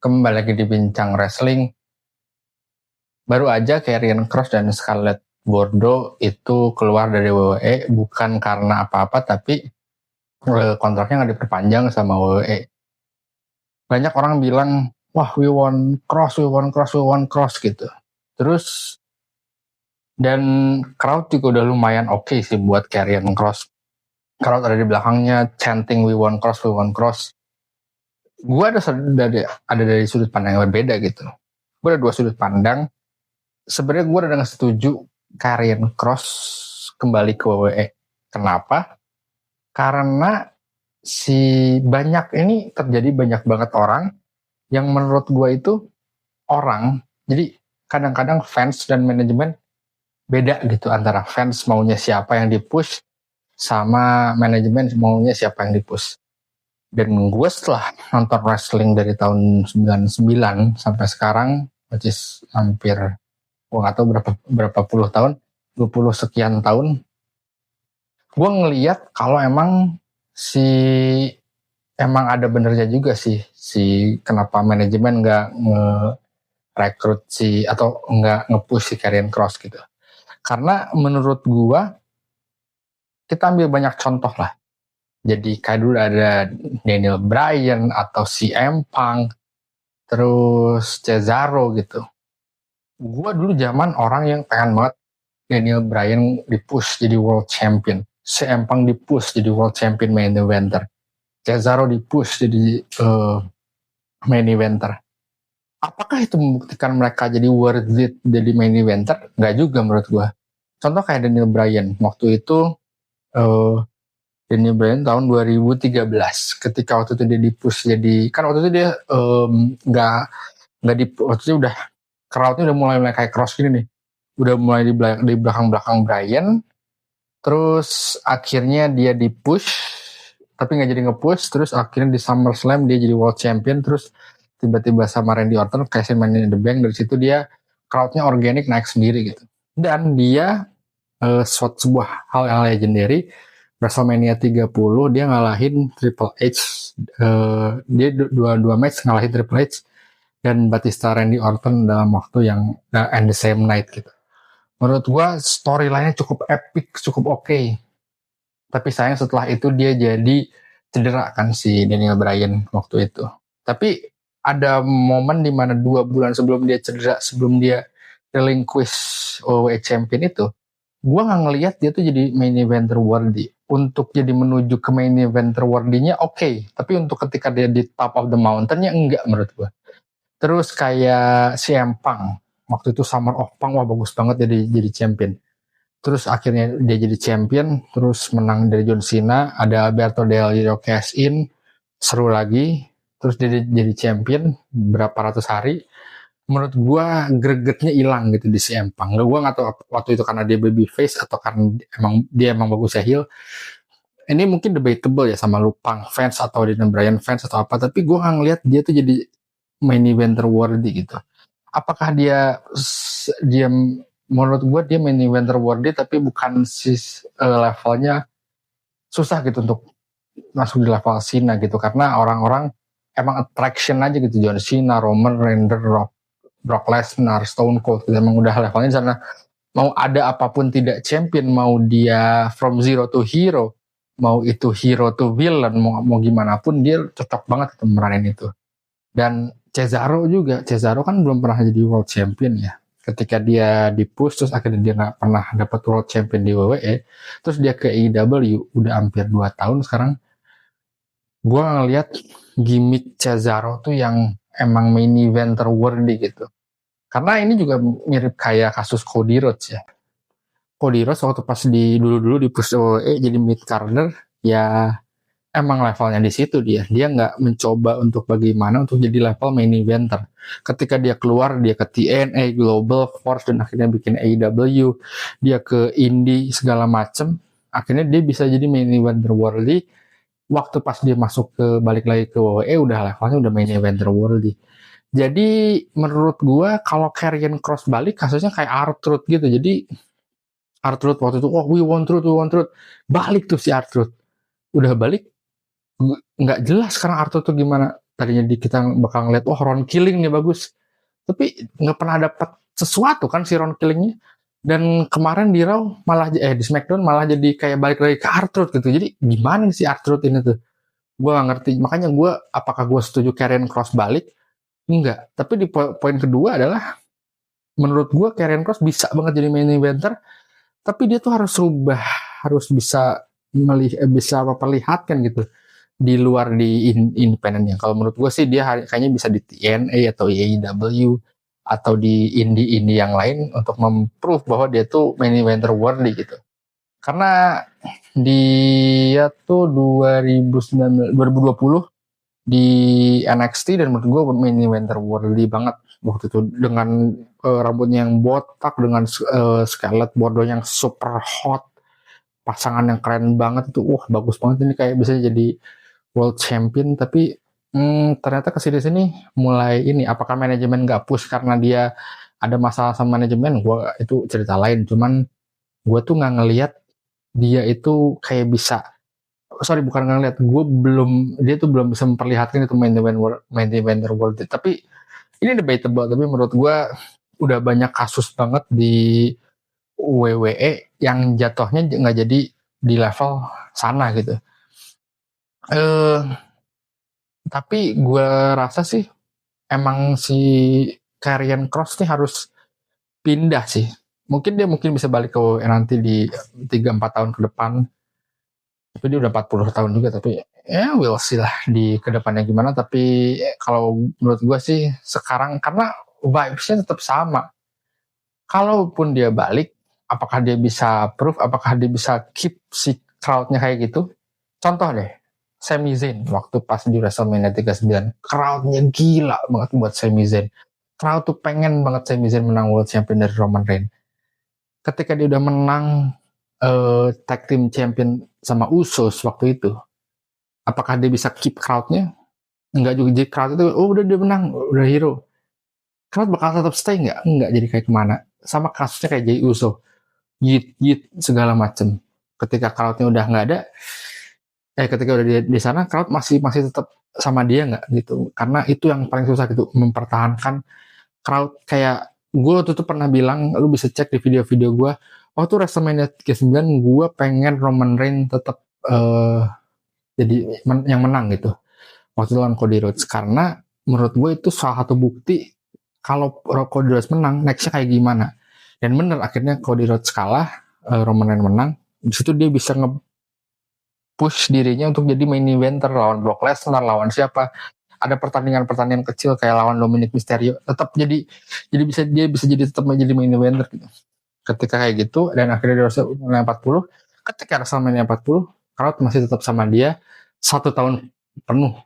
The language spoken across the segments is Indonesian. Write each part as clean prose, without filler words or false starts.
Kembali lagi di Bincang Wrestling. Baru aja Karrion Kross dan Scarlett Bordeaux itu keluar dari WWE bukan karena apa-apa, tapi kontraknya nggak diperpanjang sama WWE. Banyak orang bilang, wah we want Kross gitu. Terus, dan crowd juga udah lumayan oke sih buat Karrion Kross. Crowd ada di belakangnya chanting we want Kross. Gue ada dari sudut pandang yang berbeda gitu. Gue ada dua sudut pandang. Sebenarnya gue udah setuju Karrion Kross kembali ke WWE. Kenapa? Karena terjadi banyak banget orang yang menurut gue itu jadi kadang-kadang fans dan manajemen beda gitu, antara fans maunya siapa yang dipush sama manajemen maunya siapa yang dipush. Dan gue setelah nonton wrestling dari tahun 99 sampai sekarang, which is hampir gue gak tahu berapa puluh tahun, 20 sekian tahun, gue ngeliat kalau emang ada benernya juga si kenapa manajemen gak nge-rekrut atau gak nge-push si Karrion Kross gitu. Karena menurut gue, kita ambil banyak contoh lah. Jadi kayak dulu ada Daniel Bryan atau CM Punk, terus Cesaro gitu. Gue dulu zaman orang yang pengen banget Daniel Bryan dipush jadi world champion, CM Punk dipush jadi world champion main eventer, Cesaro dipush jadi main eventer. Apakah itu membuktikan mereka jadi worth it jadi main eventer? Nggak juga menurut gue. Contoh kayak Daniel Bryan waktu itu, Daniel Bryan tahun 2013 ketika waktu itu dia dipush jadi, kan waktu itu dia waktu itu udah crowdnya udah mulai kayak Kross gini nih, udah mulai di belakang Bryan, terus akhirnya dia dipush tapi nggak jadi nge-push, terus akhirnya di SummerSlam dia jadi world champion, terus tiba-tiba sama Randy Orton kasih Money in the Bank. Dari situ dia crowdnya organik naik sendiri gitu, dan dia sebuah hal yang legendary. WrestleMania 30 dia ngalahin Triple H, dia dua match ngalahin Triple H dan Batista Randy Orton dalam waktu yang and the same night gitu. Menurut gua storyline-nya cukup epic, cukup oke. Tapi sayang setelah itu dia jadi cedera kan si Daniel Bryan waktu itu. Tapi ada momen dimana 2 bulan sebelum dia cedera, sebelum dia relinquish WWE Champion itu, gue gak ngelihat dia tuh jadi main eventer worthy. Untuk jadi menuju ke main eventer worthy-nya oke. Tapi untuk ketika dia di top of the mountain-nya enggak menurut gue. Terus kayak CM Punk, waktu itu Summer of Punk, wah bagus banget jadi champion. Terus akhirnya dia jadi champion, terus menang dari John Cena, ada Alberto Del Rio cash in, seru lagi, terus dia jadi champion berapa ratus hari. Menurut gue gregetnya hilang gitu di CM Punk. Gue gak tahu waktu itu karena dia baby face atau karena dia emang bagusnya heel. Ini mungkin debatable ya sama lu Punk fans atau Daniel Bryan fans atau apa, tapi gue gak ngeliat dia tuh jadi main eventer worthy gitu. Apakah dia menurut gue dia main eventer worthy, tapi bukan levelnya, susah gitu untuk masuk di level Cena gitu, karena orang-orang emang attraction aja gitu. John Cena, Roman Reigns, Brock Lesnar, Stone Cold gitu, emang udah levelnya di sana. Mau ada apapun tidak champion, mau dia from zero to hero, mau itu hero to villain, mau gimana pun dia cocok banget itu meranin itu. Dan Cesaro kan belum pernah jadi world champion ya. Ketika dia dipush terus akhirnya dia nggak pernah dapat world champion di WWE, terus dia ke AEW udah hampir 2 tahun sekarang. Gue ngeliat gimmick Cesaro tuh yang emang main eventer worthy gitu. Karena ini juga mirip kayak kasus Cody Rhodes ya. Cody Rhodes waktu pas dulu di push WWE jadi mid carder, ya emang levelnya di situ dia nggak mencoba untuk bagaimana untuk jadi level main eventer. Ketika dia keluar, dia ke TNA, Global Force, dan akhirnya bikin AEW, dia ke indie segala macem, akhirnya dia bisa jadi main eventer worthy. Waktu pas dia balik lagi ke WWE, udah levelnya udah main eventer worthy. Jadi menurut gua kalau Karrion Kross balik kasusnya kayak R-Truth gitu. Jadi R-Truth waktu itu, we want truth, balik tuh si R-Truth, udah balik nggak jelas sekarang R-Truth tuh gimana. tadinya kita bakal ngeliat Ron Killing nih bagus, tapi nggak pernah dapat sesuatu kan si Ron Killingnya. Dan kemarin di Raw malah di SmackDown malah jadi kayak balik lagi ke R-Truth gitu. Jadi gimana sih R-Truth ini tuh? Gue gak ngerti. Makanya apakah gue setuju Karrion Kross balik? Enggak. Tapi di poin kedua adalah menurut gue Karrion Kross bisa banget jadi main eventer, tapi dia tuh harus rubah, harus bisa memperlihatkan gitu di luar di independennya. Kalau menurut gue sih dia kayaknya bisa di TNA atau AEW atau di indie yang lain untuk memprove bahwa dia tuh main eventer worthy gitu. Karena dia tuh 2020 di NXT dan menurut gue main eventer worthy banget waktu itu dengan rambutnya yang botak, dengan skelet bordo yang super hot, pasangan yang keren banget itu. Bagus banget, ini kayak bisa jadi world champion. Tapi ternyata kesini-sini mulai ini, apakah manajemen gak push karena dia ada masalah sama manajemen, itu cerita lain. Cuman gue tuh gak ngelihat dia itu kayak bisa, bukan gak ngelihat, dia tuh belum bisa memperlihatkan itu main eventer world. Tapi ini debatable, tapi menurut gue udah banyak kasus banget di WWE yang jatuhnya gak jadi di level sana gitu. Tapi gue rasa sih emang si Karrion Kross nih harus pindah sih. Mungkin dia bisa balik ke WWE nanti di 3-4 tahun ke depan. Tapi dia udah 40 tahun juga, tapi we'll see lah di kedepannya gimana. Tapi kalau menurut gue sih sekarang, karena vibes-nya tetap sama. Kalaupun dia balik, apakah dia bisa prove, apakah dia bisa keep si crowd-nya kayak gitu? Contoh deh, Sami Zayn waktu pas di WrestleMania 39, crowd-nya gila banget buat Sami Zayn. Crowd tuh pengen banget Sami Zayn menang World Champion dari Roman Reigns. Ketika dia udah menang Tag Team Champion sama Usos waktu itu, apakah dia bisa keep crowd-nya? Enggak juga. Jadi crowd itu, udah dia menang, udah hero. Crowd bakal tetap stay nggak? Enggak, jadi kayak kemana? Sama kasusnya kayak Jey Uso, yit segala macem. Ketika crowd-nya udah nggak ada, ketika udah di sana, crowd masih tetap sama dia nggak gitu? Karena itu yang paling susah gitu, mempertahankan crowd. Kayak gue tuh pernah bilang, lu bisa cek di video-video gue, waktu WrestleMania 39 gue pengen Roman Reigns tetap jadi yang menang gitu waktu lawan Cody Rhodes, karena menurut gue itu salah satu bukti kalau Cody Rhodes menang, nextnya kayak gimana. Dan bener, akhirnya Cody Rhodes kalah, Roman Reigns menang. Di situ dia bisa push dirinya untuk jadi main eventer, lawan Brock Lesnar, lawan siapa. Ada pertandingan kecil kayak lawan Dominic Mysterio, tetap dia bisa jadi tetap menjadi main eventer gitu. Ketika kayak gitu, dan akhirnya di WrestleMania 40, ketika WrestleMania 40, crowd masih tetap sama dia 1 tahun penuh.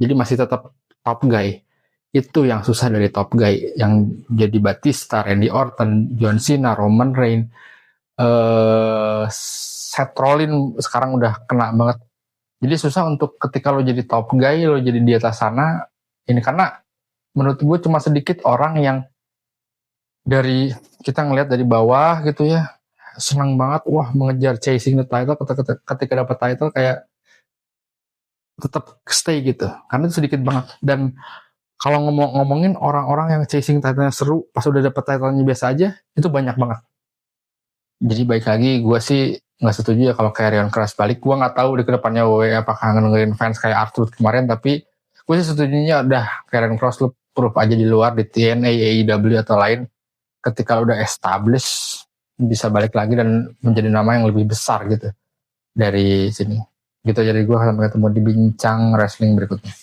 Jadi masih tetap top guy. Itu yang susah dari top guy, yang jadi Batista, Randy Orton, John Cena, Roman Reigns, Seth Rollins sekarang udah kena banget. Jadi susah untuk ketika lo jadi top guy, lo jadi di atas sana. Ini karena menurut gue cuma sedikit orang yang dari kita ngelihat dari bawah gitu ya, senang banget, mengejar chasing the title. Ketika dapat title kayak tetap stay gitu, karena itu sedikit banget. Dan kalau ngomongin orang-orang yang chasing title-nya seru, pas udah dapat title-nya biasa aja, itu banyak banget. Jadi baik lagi, gue sih nggak setuju ya kalau Karrion Kross balik. Gue nggak tahu di kedepannya WWE apakah ngedengerin fans kayak R-Truth kemarin, tapi gue sih setujunya udah Karrion Kross lu proof aja di luar, di TNA, AEW atau lain. Ketika udah establish, bisa balik lagi dan menjadi nama yang lebih besar gitu dari sini. Gitu, jadi gue sampai ketemu di bincang wrestling berikutnya.